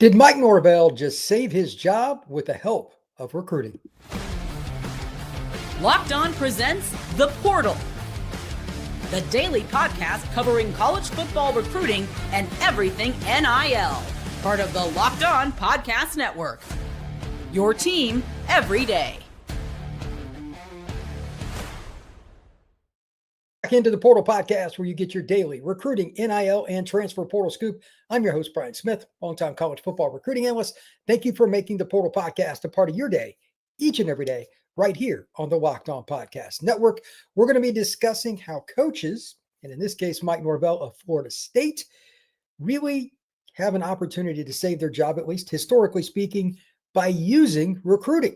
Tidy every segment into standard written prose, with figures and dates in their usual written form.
Did Mike Norvell just save his job with the help of recruiting? Locked On presents The Portal, the daily podcast covering college football recruiting and everything NIL. Part of the Locked On Podcast Network. Your team every day. Back into the Portal Podcast, where you get your daily recruiting, NIL, and transfer portal scoop. I'm your host, Brian Smith, longtime college football recruiting analyst. Thank you for making the Portal Podcast a part of your day, each and every day, right here on the Locked On Podcast Network. We're going to be discussing how coaches, and in this case, Mike Norvell of Florida State, really have an opportunity to save their job, at least historically speaking, by using recruiting.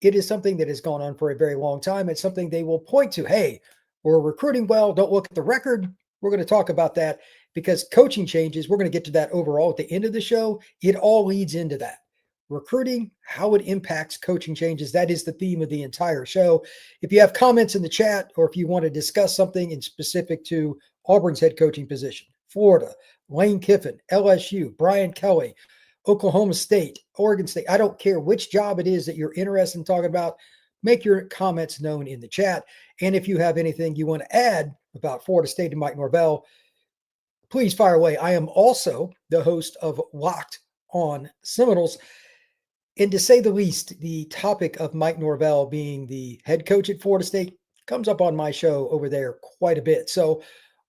It is something that has gone on for a very long time. It's something they will point to. Hey, we're recruiting well. Don't look at the record. We're going to talk about that because coaching changes, we're going to get to that overall at the end of the show. It all leads into that. Recruiting, how it impacts coaching changes. That is the theme of the entire show. If you have comments in the chat, or if you want to discuss something in specific to Auburn's head coaching position, Florida, Lane Kiffin, LSU, Brian Kelly, Oklahoma State, Oregon State, I don't care which job it is that you're interested in talking about, make your comments known in the chat. And if you have anything you want to add about Florida State and Mike Norvell, please fire away. I am also the host of Locked On Seminoles. And to say the least, the topic of Mike Norvell being the head coach at Florida State comes up on my show over there quite a bit. So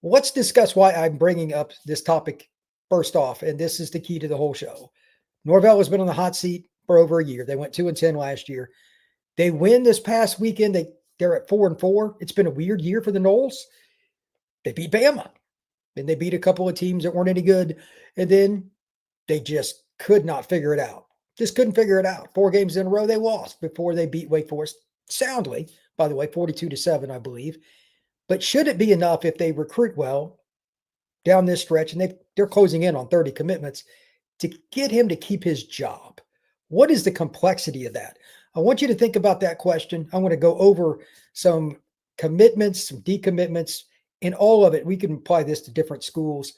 let's discuss why I'm bringing up this topic first off. And this is the key to the whole show. Norvell has been on the hot seat for over a year. They went 2-10 last year. They win this past weekend. They're at 4-4. It's been a weird year for the Noles. They beat Bama. And they beat a couple of teams that weren't any good. And then they just could not figure it out. Just couldn't figure it out. 4 games in a row they lost before they beat Wake Forest soundly, by the way, 42-7, I believe. But should it be enough if they recruit well down this stretch, and they're closing in on 30 commitments, to get him to keep his job? What is the complexity of that? I want you to think about that question. I want to go over some commitments, some decommitments, and all of it. We can apply this to different schools.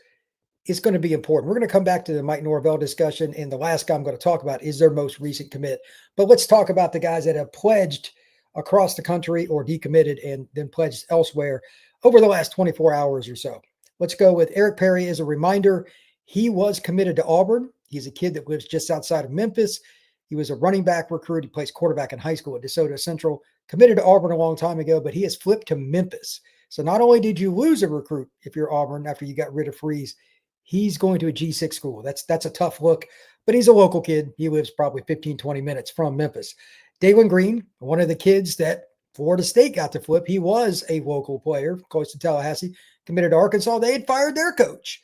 It's going to be important. We're going to come back to the Mike Norvell discussion, and the last guy I'm going to talk about is their most recent commit. But let's talk about the guys that have pledged across the country or decommitted and then pledged elsewhere over the last 24 hours or so. Let's go with Eric Perry. As a reminder, he was committed to Auburn. He's a kid that lives just outside of Memphis. He was a running back recruit. He plays quarterback in high school at DeSoto Central, committed to Auburn a long time ago, but he has flipped to Memphis. So not only did you lose a recruit if you're Auburn after you got rid of Freeze, he's going to a G6 school. That's a tough look, but he's a local kid. He lives probably 15, 20 minutes from Memphis. Dalen Green, one of the kids that Florida State got to flip, he was a local player, close to Tallahassee, committed to Arkansas. They had fired their coach.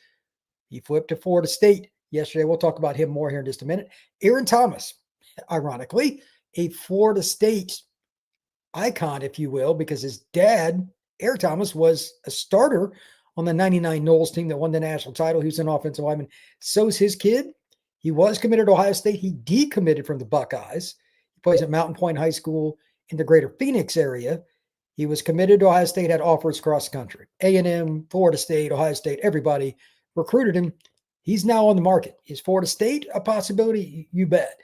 He flipped to Florida State yesterday. We'll talk about him more here in just a minute. Aaron Thomas, ironically, a Florida State icon, if you will, because his dad, Aaron Thomas, was a starter on the 99 Noles team that won the national title. He was an offensive lineman. So's his kid. He was committed to Ohio State. He decommitted from the Buckeyes. He plays at Mountain Point High School in the greater Phoenix area. He was committed to Ohio State, had offers across the country. A&M, Florida State, Ohio State, everybody recruited him. He's now on the market. Is Florida State a possibility? You bet.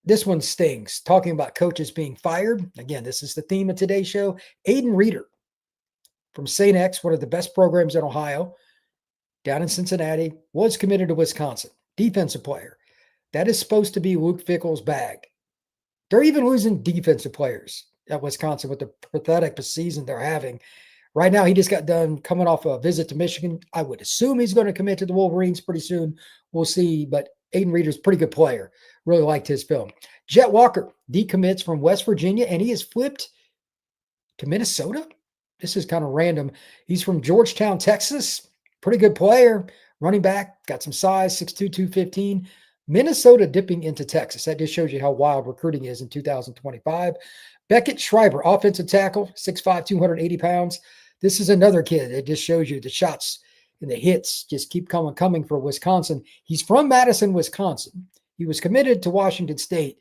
This one stings. Talking about coaches being fired. Again, this is the theme of today's show. Aiden Reeder from St. X, one of the best programs in Ohio, down in Cincinnati, was committed to Wisconsin. Defensive player. That is supposed to be Luke Fickell's bag. They're even losing defensive players at Wisconsin with the pathetic season they're having. Right now, he just got done coming off a visit to Michigan. I would assume he's going to commit to the Wolverines pretty soon. We'll see, but Aiden Reeder's a pretty good player. Really liked his film. Jet Walker decommits from West Virginia, and he has flipped to Minnesota. This is kind of random. He's from Georgetown, Texas. Pretty good player. Running back, got some size, 6'2", 215. Minnesota dipping into Texas. That just shows you how wild recruiting is in 2025. Beckett Schreiber, offensive tackle, 6'5", 280 pounds. This is another kid that just shows you the shots and the hits just keep coming for Wisconsin. He's from Madison, Wisconsin. He was committed to Washington State.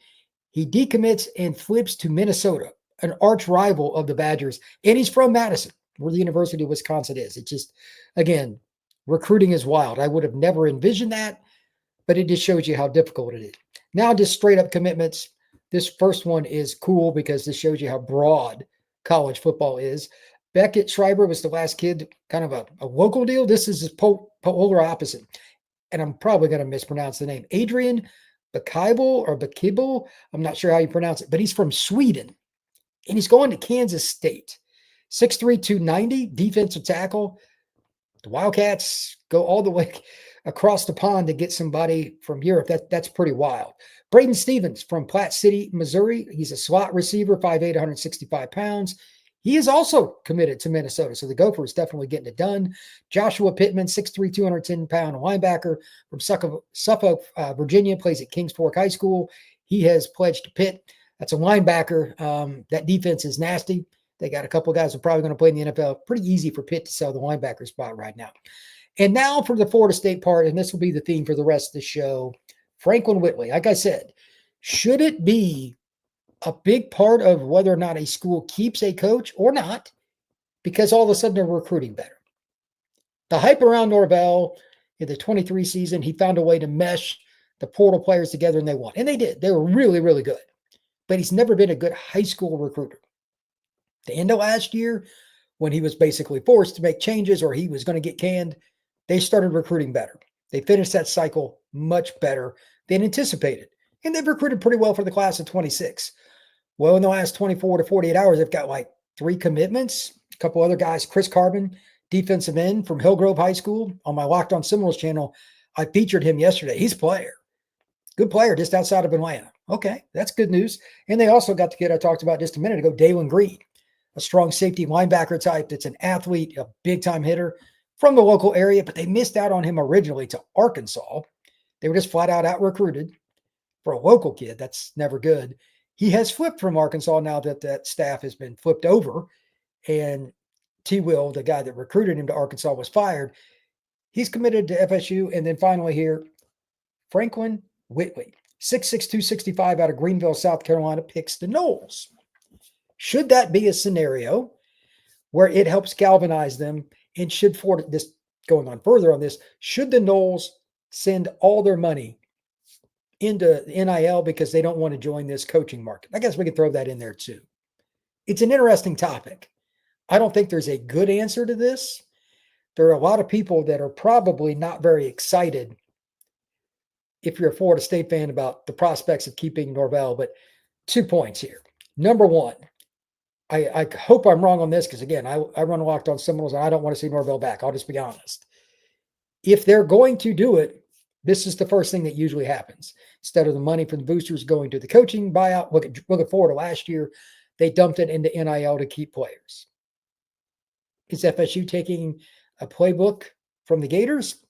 He decommits and flips to Minnesota, an arch rival of the Badgers. And he's from Madison, where the University of Wisconsin is. It's just, again, recruiting is wild. I would have never envisioned that. but it just shows you how difficult it is. Now, just straight up commitments. This first one is cool because this shows you how broad college football is. Beckett Schreiber was the last kid, kind of a local deal. This is his polar opposite. And I'm probably going to mispronounce the name. Adrian Bakibel or Bakibel. I'm not sure how you pronounce it, but he's from Sweden. And he's going to Kansas State. 6'3", 290, defensive tackle. The Wildcats go all the way across the pond to get somebody from Europe. That's pretty wild. Braden Stevens from Platte City, Missouri. He's a slot receiver, 5'8", 165 pounds. He is also committed to Minnesota, so the Gopher is definitely getting it done. Joshua Pittman, 6'3", 210-pound linebacker from Suffolk, Virginia, plays at Kings Fork High School. He has pledged to Pitt. That's a linebacker. That defense is nasty. They got a couple of guys who are probably going to play in the NFL. Pretty easy for Pitt to sell the linebacker spot right now. And now for the Florida State part, and this will be the theme for the rest of the show, Franklin Whitley. Like I said, should it be a big part of whether or not a school keeps a coach or not, because all of a sudden they're recruiting better? The hype around Norvell in the 23 season, he found a way to mesh the portal players together, and they won. And they did. They were really, really good. But he's never been a good high school recruiter. The end of last year, when he was basically forced to make changes or he was going to get canned, they started recruiting better. They finished that cycle much better than anticipated. And they've recruited pretty well for the class of 26. Well, in the last 24 to 48 hours, they've got like 3 commitments. A couple other guys, Chris Carbon, defensive end from Hillgrove High School. On my Locked On Seminoles channel, I featured him yesterday. He's a player. Good player just outside of Atlanta. Okay, that's good news. And they also got the kid I talked about just a minute ago, Dalen Green, a strong safety linebacker type that's an athlete, a big-time hitter from the local area, but they missed out on him originally to Arkansas. They were just flat out recruited for a local kid. That's never good. He has flipped from Arkansas now that that staff has been flipped over, and T. Will, the guy that recruited him to Arkansas, was fired. He's committed to FSU. And then finally here, Franklin Whitley, 6'6", 265 out of Greenville, South Carolina, picks the Noles. Should that be a scenario where it helps galvanize them? And should Florida, this going on further on this, should the Noles send all their money into the NIL because they don't want to join this coaching market? I guess we could throw that in there too. It's an interesting topic. I don't think there's a good answer to this. There are a lot of people that are probably not very excited if you're a Florida State fan about the prospects of keeping Norvell, but 2 points here. Number one, I hope I'm wrong on this because, again, I run Locked On Seminoles and I don't want to see Norvell back. I'll just be honest. If they're going to do it, this is the first thing that usually happens. Instead of the money from the boosters going to the coaching buyout, look at Florida last year, they dumped it into NIL to keep players. Is FSU taking a playbook from the Gators?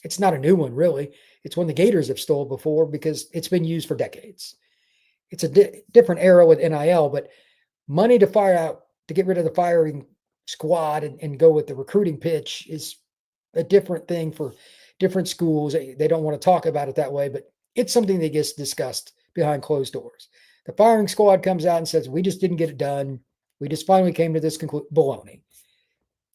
It's not a new one, really. It's one the Gators have stole before because it's been used for decades. It's a different era with NIL, but money to fire out, to get rid of the firing squad and go with the recruiting pitch is a different thing for different schools. They don't want to talk about it that way, but it's something that gets discussed behind closed doors. The firing squad comes out and says, we just didn't get it done. We just finally came to this conclusion. Baloney.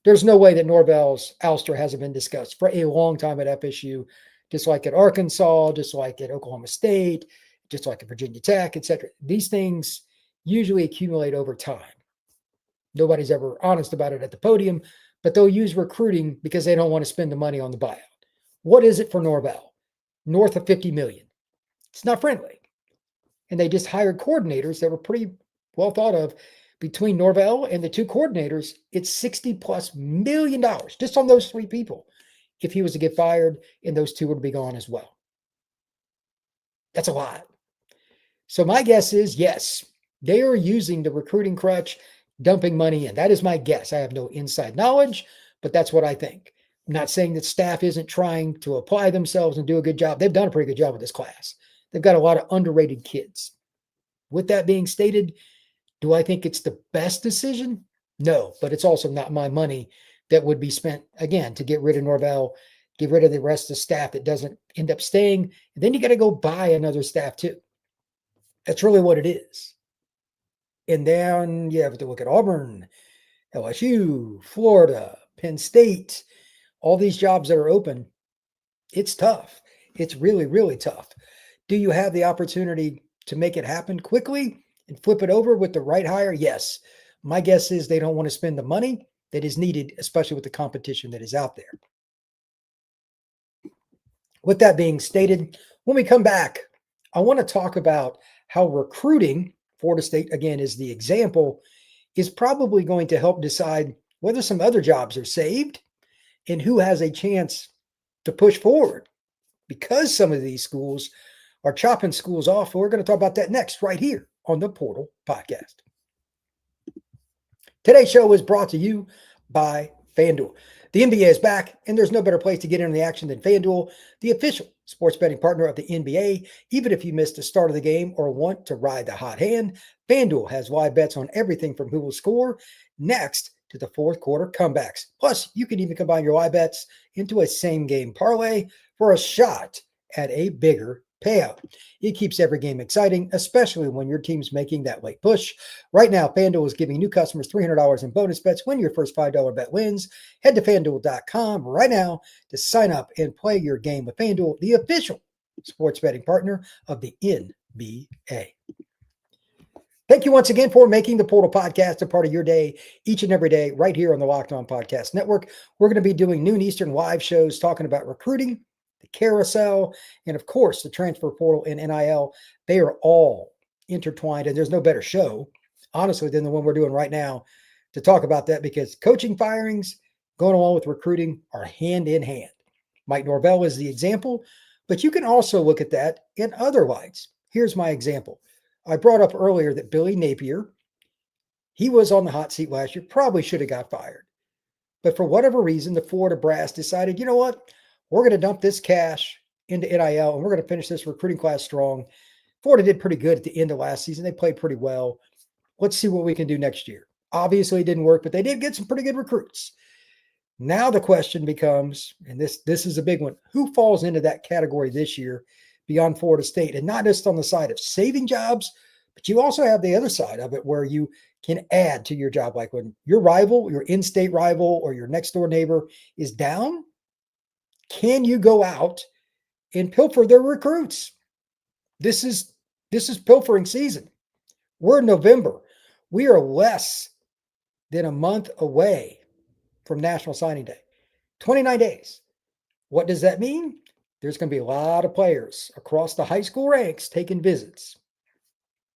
There's no way that Norvell's ouster hasn't been discussed for a long time at FSU, just like at Arkansas, just like at Oklahoma State, just like at Virginia Tech, etc. These things usually accumulate over time. Nobody's ever honest about it at the podium, but they'll use recruiting because they don't want to spend the money on the buyout. What is it for Norvell? North of $50 million. It's not friendly. And they just hired coordinators that were pretty well thought of. Between Norvell and the 2 coordinators, it's $60+ million just on those 3 people. If he was to get fired, and those 2 would be gone as well. That's a lot. So my guess is, yes, they are using the recruiting crutch, dumping money in. That is my guess. I have no inside knowledge, but that's what I think. I'm not saying that staff isn't trying to apply themselves and do a good job. They've done a pretty good job with this class. They've got a lot of underrated kids. With that being stated, do I think it's the best decision? No, but it's also not my money that would be spent, again, to get rid of Norvell, get rid of the rest of the staff that doesn't end up staying. And then you got to go buy another staff too. That's really what it is. And then you have to look at Auburn, LSU, Florida, Penn State, all these jobs that are open. It's tough. It's really, really tough. Do you have the opportunity to make it happen quickly and flip it over with the right hire? Yes. My guess is they don't want to spend the money that is needed, especially with the competition that is out there. With that being stated, when we come back, I want to talk about how recruiting, Florida State, again, is the example, is probably going to help decide whether some other jobs are saved and who has a chance to push forward because some of these schools are chopping schools off. We're going to talk about that next, right here on the Portal Podcast. Today's show is brought to you by FanDuel. The NBA is back, and there's no better place to get into the action than FanDuel, the official sports betting partner of the NBA. Even if you missed the start of the game or want to ride the hot hand, FanDuel has live bets on everything from who will score next to the fourth quarter comebacks. Plus, you can even combine your live bets into a same-game parlay for a shot at a bigger payout. It keeps every game exciting, especially when your team's making that late push. Right now, FanDuel is giving new customers $300 in bonus bets when your first $5 bet wins. Head to FanDuel.com right now to sign up and play your game with FanDuel, the official sports betting partner of the NBA. Thank you once again for making the Portal Podcast a part of your day each and every day right here on the Locked On Podcast Network. We're going to be doing noon Eastern live shows talking about recruiting, the carousel, and of course, the transfer portal and NIL. They are all intertwined, and there's no better show, honestly, than the one we're doing right now to talk about that, because coaching firings going along with recruiting are hand in hand. Mike Norvell is the example, but you can also look at that in other lights. Here's my example. I brought up earlier that Billy Napier, he was on the hot seat last year, probably should have got fired. But for whatever reason, the Florida brass decided, you know what? We're going to dump this cash into NIL, and we're going to finish this recruiting class strong. Florida did pretty good at the end of last season. They played pretty well. Let's see what we can do next year. Obviously, it didn't work, but they did get some pretty good recruits. Now the question becomes, and this is a big one, who falls into that category this year beyond Florida State? And not just on the side of saving jobs, but you also have the other side of it where you can add to your job. Like when your rival, your in-state rival, or your next-door neighbor is down, can you go out and pilfer their recruits? This is pilfering season. We're in November. We are less than a month away from National Signing Day. 29 days. What does that mean? There's going to be a lot of players across the high school ranks taking visits.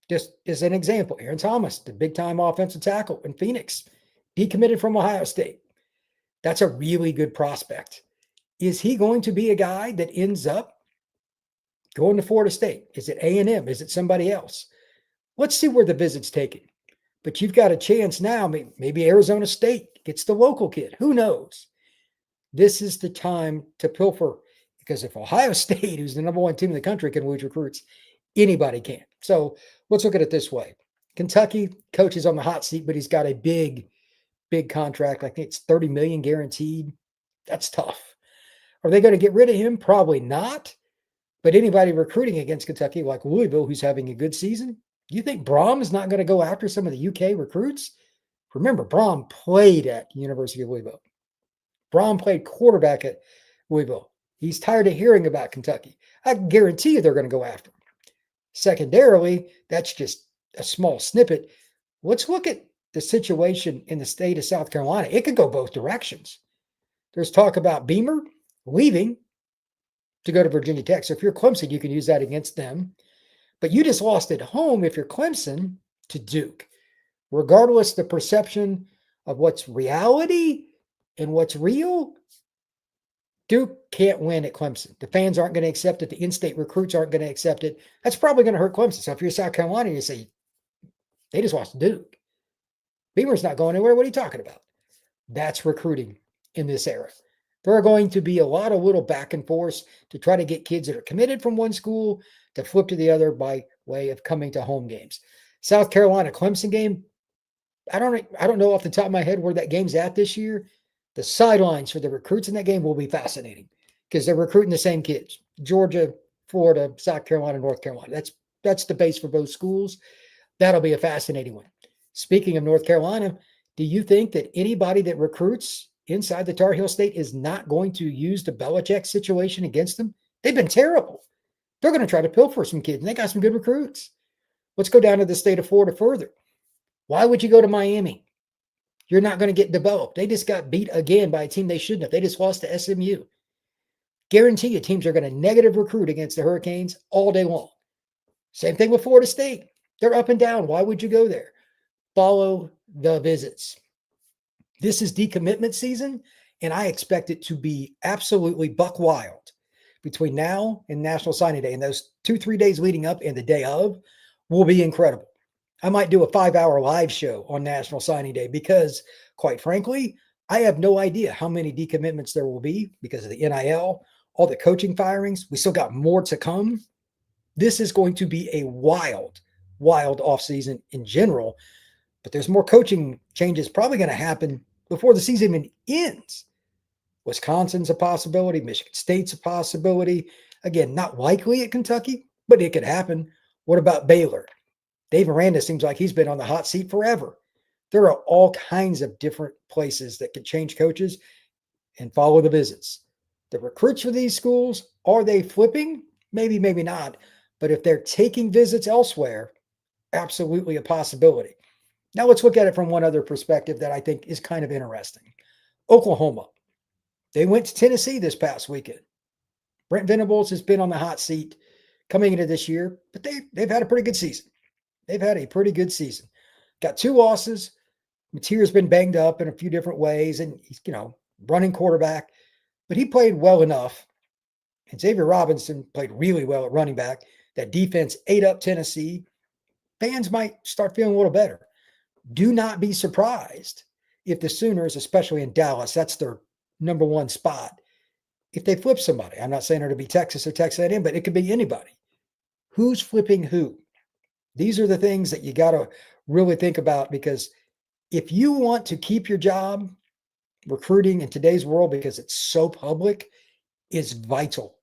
Just as an example, Aaron Thomas, the big-time offensive tackle in Phoenix, decommitted from Ohio State. That's a really good prospect. Is he going to be a guy that ends up going to Florida State? Is it A&M? Is it somebody else? Let's see where the visit's taken. But you've got a chance now. Maybe Arizona State gets the local kid. Who knows? This is the time to pilfer, because if Ohio State, who's the number one team in the country, can lose recruits, anybody can. So let's look at it this way. Kentucky, coach is on the hot seat, but he's got a big contract. I think it's $30 million guaranteed. That's tough. Are they going to get rid of him? Probably not. But anybody recruiting against Kentucky, like Louisville, who's having a good season, you think Braum is not going to go after some of the UK recruits? Remember, Braum played at University of Louisville. Braum played quarterback at Louisville. He's tired of hearing about Kentucky. I can guarantee you they're going to go after him. Secondarily, that's just a small snippet. Let's look at the situation in the state of South Carolina. It could go both directions. There's talk about Beamer leaving to go to Virginia Tech. So if you're Clemson, you can use that against them. But you just lost at home if you're Clemson to Duke. Regardless the perception of what's reality and what's real, Duke can't win at Clemson. The fans aren't going to accept it. The in-state recruits aren't going to accept it. That's probably going to hurt Clemson. So if you're South Carolina, you say, they just lost to Duke. Beamer's not going anywhere. What are you talking about? That's recruiting in this era. There are going to be a lot of little back and forth to try to get kids that are committed from one school to flip to the other by way of coming to home games. South Carolina Clemson game, I don't know off the top of my head where that game's at this year. The sidelines for the recruits in that game will be fascinating because they're recruiting the same kids. Georgia, Florida, South Carolina, North Carolina. That's the base for both schools. That'll be a fascinating one. Speaking of North Carolina, do you think that anybody that recruits inside the Tar Heel State is not going to use the Belichick situation against them They've been terrible. They're going to try to pilfer some kids, and they got some good recruits. Let's go down to the state of Florida further. Why would you go to Miami? You're not going to get developed. They just got beat again by a team they shouldn't have. They just lost to SMU. Guarantee you teams are going to negative recruit against the Hurricanes all day long. Same thing with Florida State. They're up and down. Why would you go there? Follow the visits. This is decommitment season, and I expect it to be absolutely buck wild between now and National Signing Day. And those 2-3 days leading up and the day of will be incredible. I might do a 5-hour live show on National Signing Day because, quite frankly, I have no idea how many decommitments there will be because of the NIL, all the coaching firings. We still got more to come. This is going to be a wild offseason in general, but there's more coaching changes probably going to happen before the season even ends. Wisconsin's a possibility. Michigan State's a possibility. Again, not likely at Kentucky, but it could happen. What about Baylor? Dave Aranda seems like he's been on the hot seat forever. There are all kinds of different places that can change coaches and follow the visits. The recruits for these schools, are they flipping? Maybe, maybe not. But if they're taking visits elsewhere, absolutely a possibility. Now let's look at it from one other perspective that I think is kind of interesting. Oklahoma. They went to Tennessee this past weekend. Brent Venables has been on the hot seat coming into this year, but they've had a pretty good season. They've had a pretty good season. Got 2 losses. Mateer's been banged up in a few different ways, and he's, running quarterback, but he played well enough. And Xavier Robinson played really well at running back. That defense ate up Tennessee. Fans might start feeling a little better. Do not be surprised if the Sooners, especially in Dallas, that's their number 1 spot, if they flip somebody. I'm not saying it'll be Texas or Texas A&M, but it could be anybody. Who's flipping who? These are the things that you got to really think about, because if you want to keep your job, recruiting in today's world, because it's so public, is vital.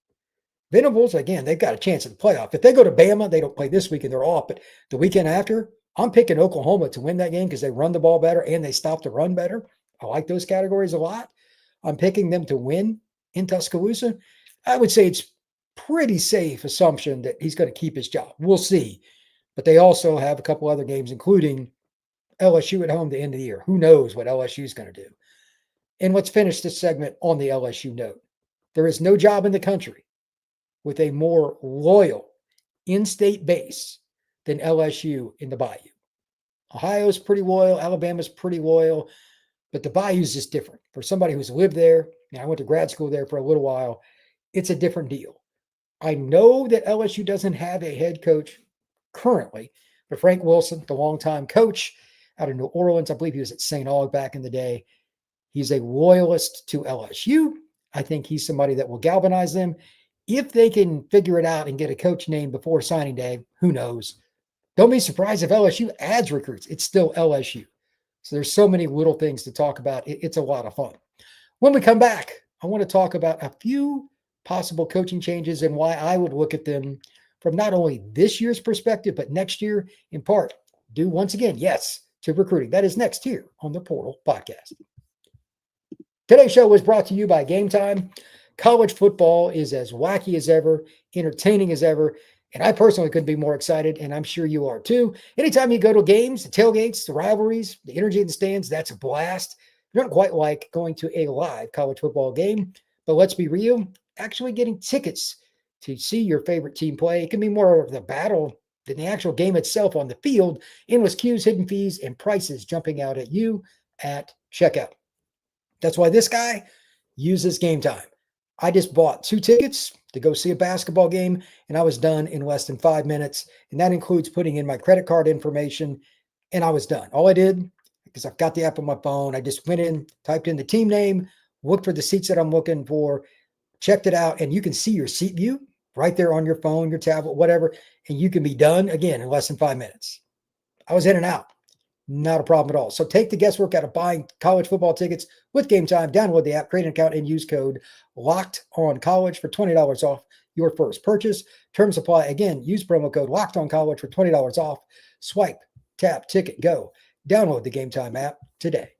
Venables, again, they've got a chance at the playoff. If they go to Bama, they don't play this weekend, they're off. But the weekend after, I'm picking Oklahoma to win that game because they run the ball better and they stop the run better. I like those categories a lot. I'm picking them to win in Tuscaloosa. I would say it's pretty safe assumption that he's going to keep his job. We'll see. But they also have a couple other games, including LSU at home to end of the year. Who knows what LSU is going to do? And let's finish this segment on the LSU note. There is no job in the country with a more loyal in-state base than LSU in the Bayou. Ohio's pretty loyal. Alabama's pretty loyal. But the Bayou's just different. For somebody who's lived there, I went to grad school there for a little while, it's a different deal. I know that LSU doesn't have a head coach currently, but Frank Wilson, the longtime coach out of New Orleans, I believe he was at St. Aug back in the day. He's a loyalist to LSU. I think he's somebody that will galvanize them. If they can figure it out and get a coach named before signing day, who knows? Don't be surprised if LSU adds recruits. It's still LSU. So there's so many little things to talk about. It's a lot of fun. When we come back, I want to talk about a few possible coaching changes and why I would look at them from not only this year's perspective, but next year in part, due once again, yes, to recruiting. That is next here on the Portal Podcast. Today's show was brought to you by Game Time. College football is as wacky as ever, entertaining as ever, and I personally couldn't be more excited, and I'm sure you are too. Anytime you go to games, the tailgates, the rivalries, the energy in the stands, that's a blast. You don't quite like going to a live college football game, but let's be real, actually getting tickets to see your favorite team play, it can be more of the battle than the actual game itself on the field, endless queues, hidden fees, and prices jumping out at you at checkout. That's why this guy uses Game Time. I just bought 2 tickets to go see a basketball game, and I was done in less than 5 minutes. And that includes putting in my credit card information, and I was done. All I did, because I've got the app on my phone, I just went in, typed in the team name, looked for the seats that I'm looking for, checked it out, and you can see your seat view right there on your phone, your tablet, whatever, and you can be done, again, in less than 5 minutes. I was in and out. Not a problem at all. So take the guesswork out of buying college football tickets with Game Time. Download the app, create an account, and use code LOCKEDONCOLLEGE for $20 off your first purchase. Terms apply. Again, use promo code LOCKEDONCOLLEGE for $20 off. Swipe, tap, ticket, go. Download the Game Time app today.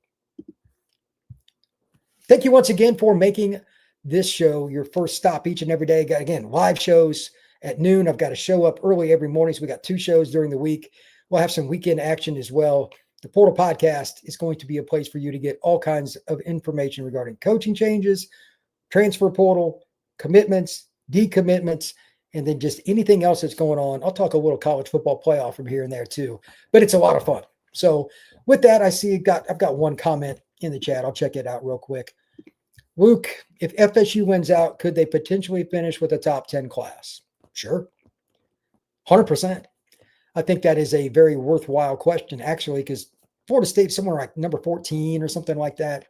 Thank you once again for making this show your first stop each and every day. Got, again, live shows at noon. I've got to show up early every morning. So we got 2 shows during the week. We'll have some weekend action as well. The Portal Podcast is going to be a place for you to get all kinds of information regarding coaching changes, transfer portal, commitments, decommitments, and then just anything else that's going on. I'll talk a little college football playoff from here and there too, but it's a lot of fun. So with that, I see I've got one comment in the chat. I'll check it out real quick. Luke, if FSU wins out, could they potentially finish with a top 10 class? Sure. 100%. I think that is a very worthwhile question, actually, because Florida State's somewhere like number 14 or something like that.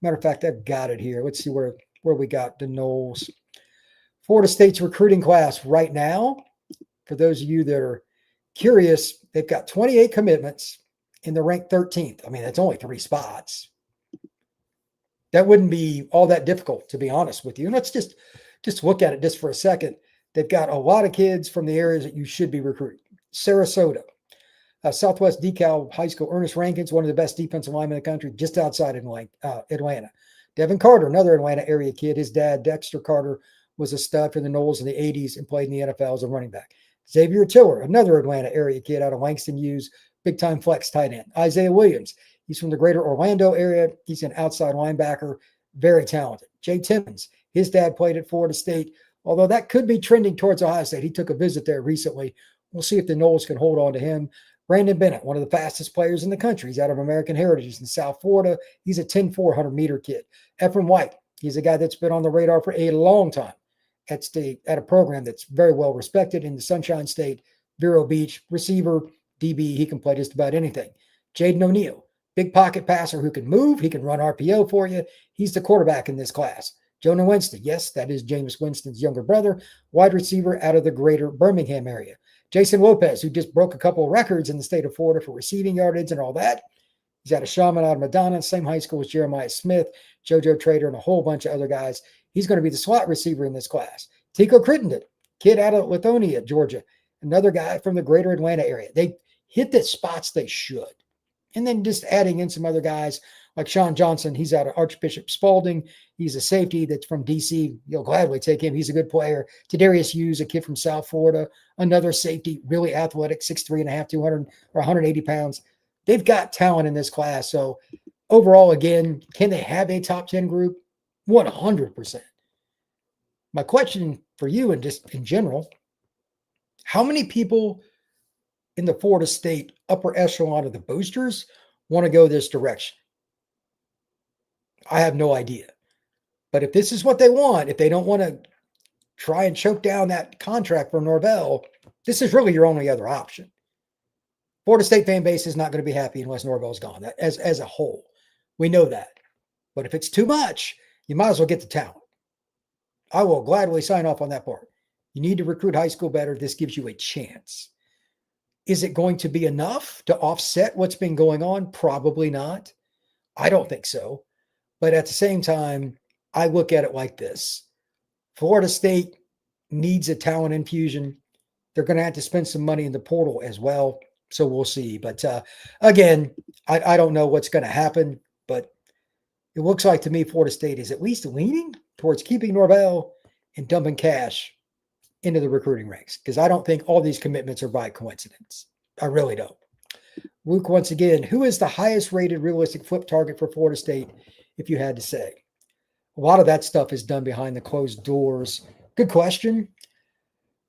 Matter of fact, I've got it here. Let's see where we got the Noles. Florida State's recruiting class right now, for those of you that are curious, they've got 28 commitments and they're ranked 13th. I mean, that's only 3 spots. That wouldn't be all that difficult, to be honest with you. And let's just look at it just for a second. They've got a lot of kids from the areas that you should be recruiting. Sarasota, Southwest DeKalb High School, Ernest Rankin's one of the best defensive linemen in the country, just outside Atlanta. Devin Carter, another Atlanta area kid. His dad, Dexter Carter, was a stud for the Noles in the 80s and played in the NFL as a running back. Xavier Tiller, another Atlanta area kid out of Langston Hughes, big-time flex tight end. Isaiah Williams, he's from the greater Orlando area. He's an outside linebacker, very talented. Jay Timmons, his dad played at Florida State, although that could be trending towards Ohio State. He took a visit there recently. We'll see if the Noles can hold on to him. Brandon Bennett, one of the fastest players in the country. He's out of American Heritage in South Florida. He's a 10'4", 100-meter kid. Ephraim White, he's a guy that's been on the radar for a long time at a program that's very well respected in the Sunshine State, Vero Beach, receiver, DB. He can play just about anything. Jaden O'Neal, big pocket passer who can move. He can run RPO for you. He's the quarterback in this class. Jonah Winston, yes, that is Jameis Winston's younger brother, wide receiver out of the greater Birmingham area. Jason Lopez, who just broke a couple of records in the state of Florida for receiving yardage and all that. He's out of Shaman, out of Madonna, same high school as Jeremiah Smith, JoJo Trader, and a whole bunch of other guys. He's going to be the slot receiver in this class. Tico Crittenden, kid out of Lithonia, Georgia, another guy from the greater Atlanta area. They hit the spots they should. And then just adding in some other guys like Sean Johnson. He's out of Archbishop Spalding. He's a safety that's from D.C. You'll gladly take him. He's a good player. Tadarius Hughes, a kid from South Florida, another safety, really athletic, 6'3.5", 200 or 180 pounds. They've got talent in this class. So overall, again, can they have a top 10 group? 100%. My question for you, and just in general, how many people in the Florida State upper echelon of the boosters want to go this direction? I have no idea. But if this is what they want, if they don't want to try and choke down that contract for Norvell, this is really your only other option. Florida State fan base is not going to be happy unless Norvell's gone, that, as a whole. We know that. But if it's too much, you might as well get the talent. I will gladly sign off on that part. You need to recruit high school better. This gives you a chance. Is it going to be enough to offset what's been going on? Probably not. I don't think so. But at the same time, I look at it like this. Florida State needs a talent infusion. They're going to have to spend some money in the portal as well. So we'll see. But again, I don't know what's going to happen. But it looks like to me Florida State is at least leaning towards keeping Norvell and dumping cash into the recruiting ranks, because I don't think all these commitments are by coincidence. I really don't. Luke, once again, who is the highest rated realistic flip target for Florida State, if you had to say? A lot of that stuff is done behind the closed doors. Good question.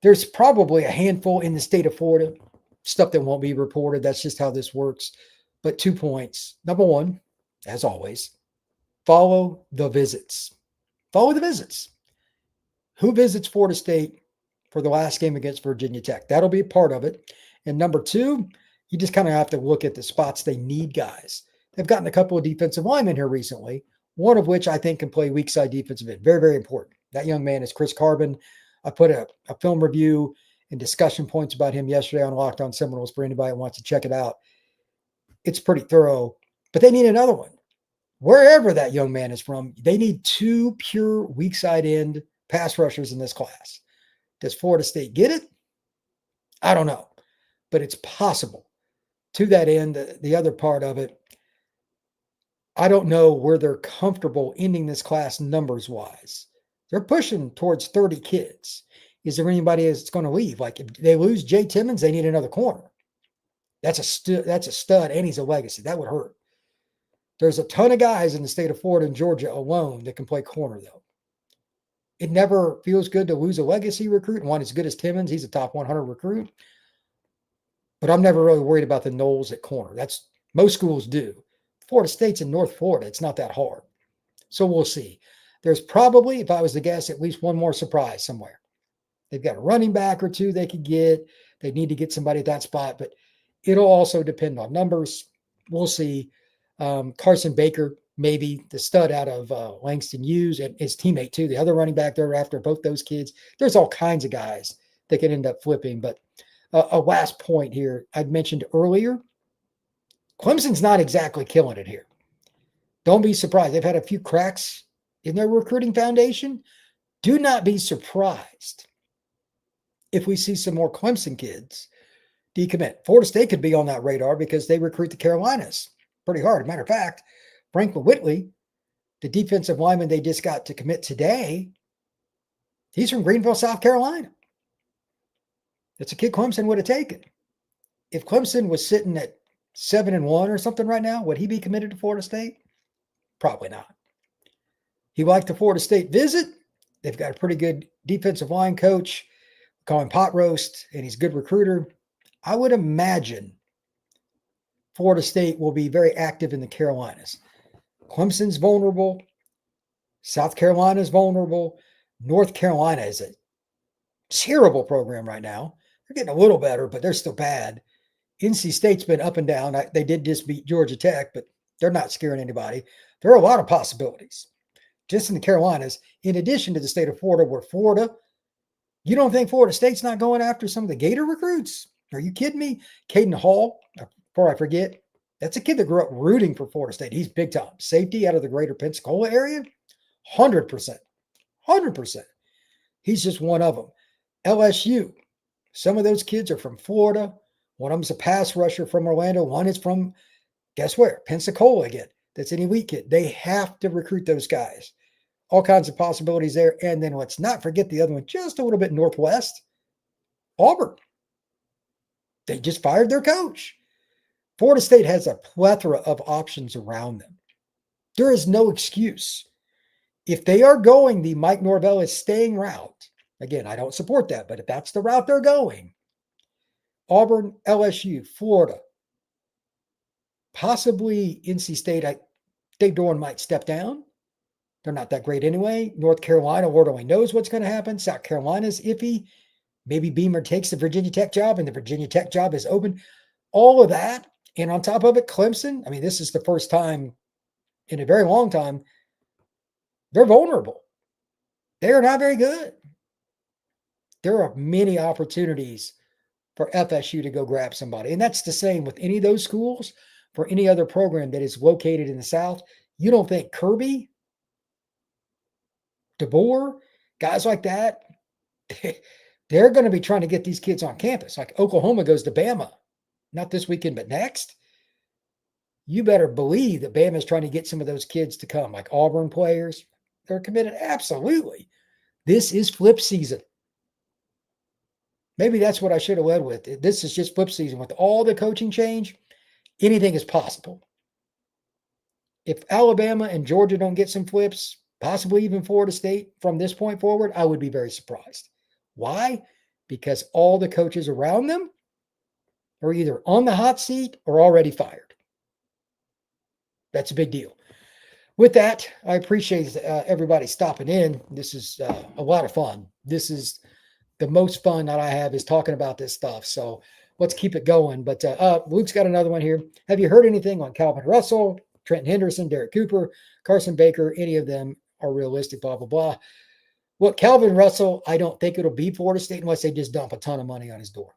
There's probably a handful in the state of Florida, stuff that won't be reported. That's just how this works. But 2 points. Number one, as always, follow the visits. Follow the visits. Who visits Florida State for the last game against Virginia Tech? That'll be a part of it. And number two, you just kind of have to look at the spots they need guys. They've gotten a couple of defensive linemen here recently, one of which I think can play weak side defensive end. Very, very important. That young man is Chris Carbon. I put a film review and discussion points about him yesterday on Locked On Seminoles for anybody who wants to check it out. It's pretty thorough, but they need another one. Wherever that young man is from, they need two pure weak side end pass rushers in this class. Does Florida State get it? I don't know, but it's possible. To that end, the other part of it, I don't know where they're comfortable ending this class numbers-wise. They're pushing towards 30 kids. Is there anybody that's going to leave? Like if they lose Jay Timmons, they need another corner. That's a stud, and he's a legacy. That would hurt. There's a ton of guys in the state of Florida and Georgia alone that can play corner, though. It never feels good to lose a legacy recruit. One as good as Timmons, he's a top 100 recruit. But I'm never really worried about the Noles at corner. That's most schools do. Florida State's in North Florida. It's not that hard. So we'll see. There's probably, if I was to guess, at least one more surprise somewhere. They've got a running back or two they could get. They need to get somebody at that spot, but it'll also depend on numbers. We'll see. Carson Baker, maybe the stud out of Langston Hughes, and his teammate too, the other running back there after both those kids. There's all kinds of guys that can end up flipping. But a last point here, I'd mentioned earlier, Clemson's not exactly killing it here. Don't be surprised. They've had a few cracks in their recruiting foundation. Do not be surprised if we see some more Clemson kids decommit. Florida State could be on that radar because they recruit the Carolinas pretty hard. As a matter of fact, Franklin Whitley, the defensive lineman they just got to commit today, he's from Greenville, South Carolina. That's a kid Clemson would have taken. If Clemson was sitting at 7-1 or something right now, would he be committed to Florida State? Probably not. He liked the Florida State visit. They've got a pretty good defensive line coach, call him Pot Roast, and he's a good recruiter. I would imagine Florida State will be very active in the Carolinas. Clemson's vulnerable. South Carolina's vulnerable. North Carolina is a terrible program right now. They're getting a little better, but they're still bad. NC State's been up and down. They did just beat Georgia Tech, but they're not scaring anybody. There are a lot of possibilities just in the Carolinas, in addition to the state of Florida, where Florida, you don't think Florida State's not going after some of the Gator recruits? Are you kidding me? Caden Hall, before I forget, that's a kid that grew up rooting for Florida State. He's big time. Safety out of the greater Pensacola area, 100%. 100%. He's just one of them. LSU, some of those kids are from Florida. One of them's a pass rusher from Orlando. One is from, guess where? Pensacola again. That's an elite kid. They have to recruit those guys. All kinds of possibilities there. And then let's not forget the other one, just a little bit northwest, Auburn. They just fired their coach. Florida State has a plethora of options around them. There is no excuse. If they are going the Mike Norvell is staying route, again, I don't support that, but if that's the route they're going, Auburn, LSU, Florida, possibly NC State, Dave Doran might step down. They're not that great anyway. North Carolina, Lord only knows what's going to happen. South Carolina's iffy. Maybe Beamer takes the Virginia Tech job and the Virginia Tech job is open. All of that. And on top of it, Clemson, I mean, this is the first time in a very long time they're vulnerable. They are not very good. There are many opportunities for FSU to go grab somebody. And that's the same with any of those schools, for any other program that is located in the South. You don't think Kirby, DeBoer, guys like that, they're going to be trying to get these kids on campus. Like Oklahoma goes to Bama, not this weekend, but next. You better believe that Bama is trying to get some of those kids to come, like Auburn players. They're committed. Absolutely. This is flip season. Maybe that's what I should have led with. This is just flip season. With all the coaching change, anything is possible. If Alabama and Georgia don't get some flips, possibly even Florida State from this point forward, I would be very surprised. Why? Because all the coaches around them are either on the hot seat or already fired. That's a big deal. With that, I appreciate everybody stopping in. This is a lot of fun. This is the most fun that I have is talking about this stuff. So let's keep it going. But Luke's got another one here. Have you heard anything on Calvin Russell, Trenton Henderson, Derek Cooper, Carson Baker? Any of them are realistic, blah, blah, blah. Look, Calvin Russell, I don't think it'll be Florida State unless they just dump a ton of money on his door.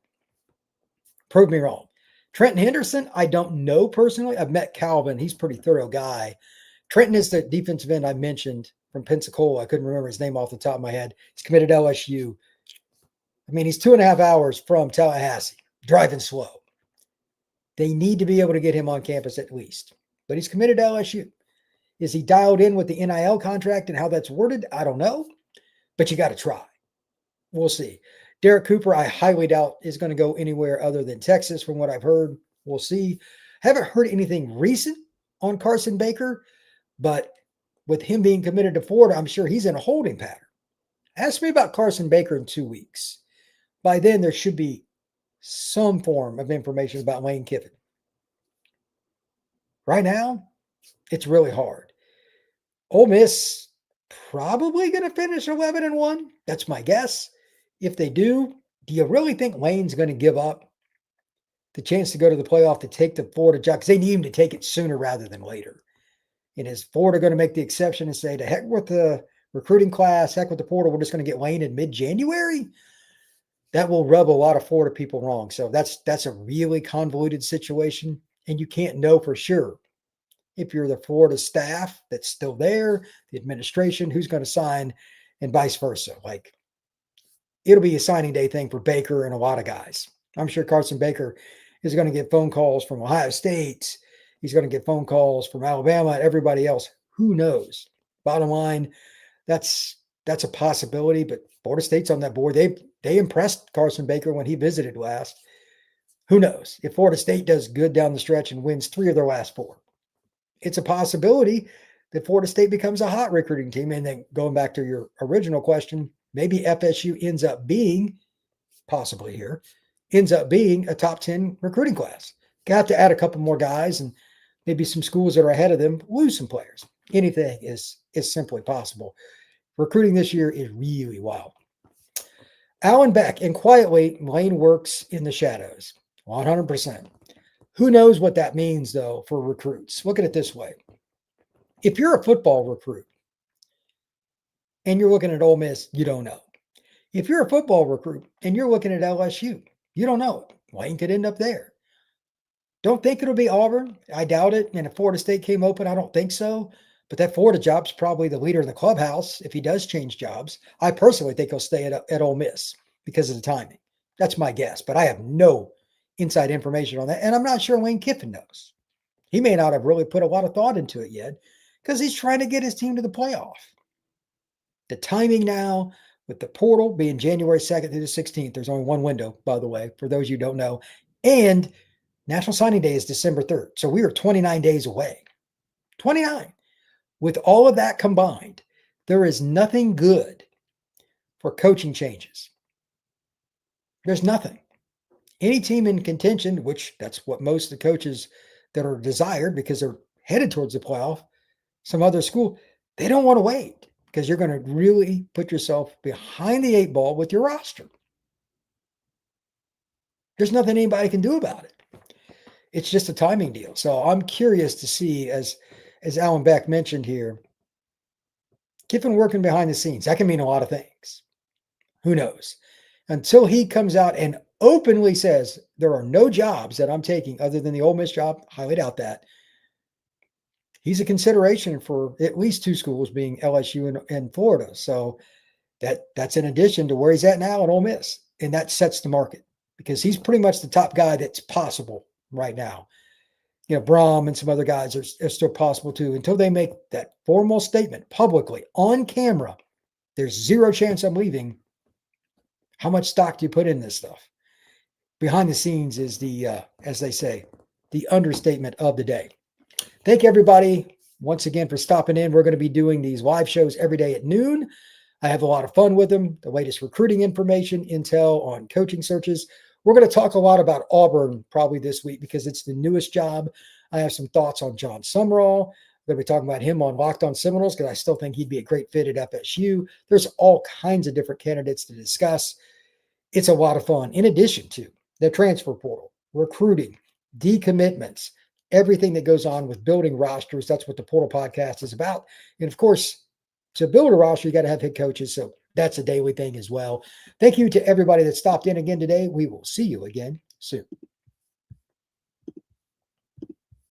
Prove me wrong. Trenton Henderson, I don't know personally. I've met Calvin. He's a pretty thorough guy. Trenton is the defensive end I mentioned from Pensacola. I couldn't remember his name off the top of my head. He's committed to LSU. I mean, he's 2.5 hours from Tallahassee, driving slow. They need to be able to get him on campus at least. But he's committed to LSU. Is he dialed in with the NIL contract and how that's worded? I don't know. but you got to try. We'll see. Derek Cooper, I highly doubt is going to go anywhere other than Texas from what I've heard. We'll see. Haven't heard anything recent on Carson Baker, but with him being committed to Florida, I'm sure he's in a holding pattern. Ask me about Carson Baker in 2 weeks. By then, there should be some form of information about Lane Kiffin. Right now, it's really hard. Ole Miss probably going to finish 11-1. That's my guess. If they do you really think Lane's going to give up the chance to go to the playoff to take the Florida job? Because they need him to take it sooner rather than later. And is Florida going to make the exception and say, to heck with the recruiting class, heck with the portal, we're just going to get Lane in mid-January? That will rub a lot of Florida people wrong. So that's a really convoluted situation. And you can't know for sure if you're the Florida staff that's still there, the administration, who's going to sign, and vice versa. Like, it'll be a signing day thing for Baker and a lot of guys. I'm sure Carson Baker is going to get phone calls from Ohio State. He's going to get phone calls from Alabama and everybody else. Who knows? Bottom line, that's a possibility, but Florida State's on that board. They impressed Carson Baker when he visited last. Who knows? If Florida State does good down the stretch and wins 3 of their last 4, it's a possibility that Florida State becomes a hot recruiting team. And then going back to your original question, maybe FSU ends up being, possibly here, ends up being a top 10 recruiting class. Got to add a couple more guys, and maybe some schools that are ahead of them lose some players. Anything is simply possible. Recruiting this year is really wild. Alan Beck, and quietly, Lane works in the shadows, 100%. Who knows what that means, though, for recruits? Look at it this way. If you're a football recruit and you're looking at Ole Miss, you don't know. If you're a football recruit and you're looking at LSU, you don't know. Lane could end up there. Don't think it'll be Auburn. I doubt it. And if Florida State came open, I don't think so. But that Florida job's probably the leader in the clubhouse if he does change jobs. I personally think he'll stay at Ole Miss because of the timing. That's my guess. But I have no inside information on that. And I'm not sure Lane Kiffin knows. He may not have really put a lot of thought into it yet because he's trying to get his team to the playoff. The timing now with the portal being January 2nd through the 16th, there's only one window, by the way, for those you don't know. And National Signing Day is December 3rd. So we are 29 days away. 29. With all of that combined, there is nothing good for coaching changes. There's nothing. Any team in contention, which that's what most of the coaches that are desired because they're headed towards the playoff, some other school, they don't want to wait because you're going to really put yourself behind the 8 ball with your roster. There's nothing anybody can do about it. It's just a timing deal. So I'm curious to see, as Alan Beck mentioned here, Kiffin working behind the scenes. That can mean a lot of things. Who knows? Until he comes out and openly says there are no jobs that I'm taking other than the Ole Miss job, highly doubt that. He's a consideration for at least 2 schools, being LSU and Florida. So that's in addition to where he's at now at Ole Miss. And that sets the market because he's pretty much the top guy that's possible right now. You know, Brom and some other guys are still possible too. Until they make that formal statement publicly on camera, there's zero chance I'm leaving. How much stock do you put in this stuff? Behind the scenes is the, as they say, the understatement of the day. Thank everybody once again for stopping in. We're going to be doing these live shows every day at noon. I have a lot of fun with them. The latest recruiting information, intel on coaching searches. We're going to talk a lot about Auburn probably this week because it's the newest job. I have some thoughts on John Summerall. We're going to be talking about him on Locked On Seminoles because I still think he'd be a great fit at FSU. There's all kinds of different candidates to discuss. It's a lot of fun. In addition to the transfer portal, recruiting, decommitments, everything that goes on with building rosters. That's what the Portal Podcast is about. And of course, to build a roster, you got to have head coaches. So that's a daily thing as well. Thank you to everybody that stopped in again today. We will see you again soon.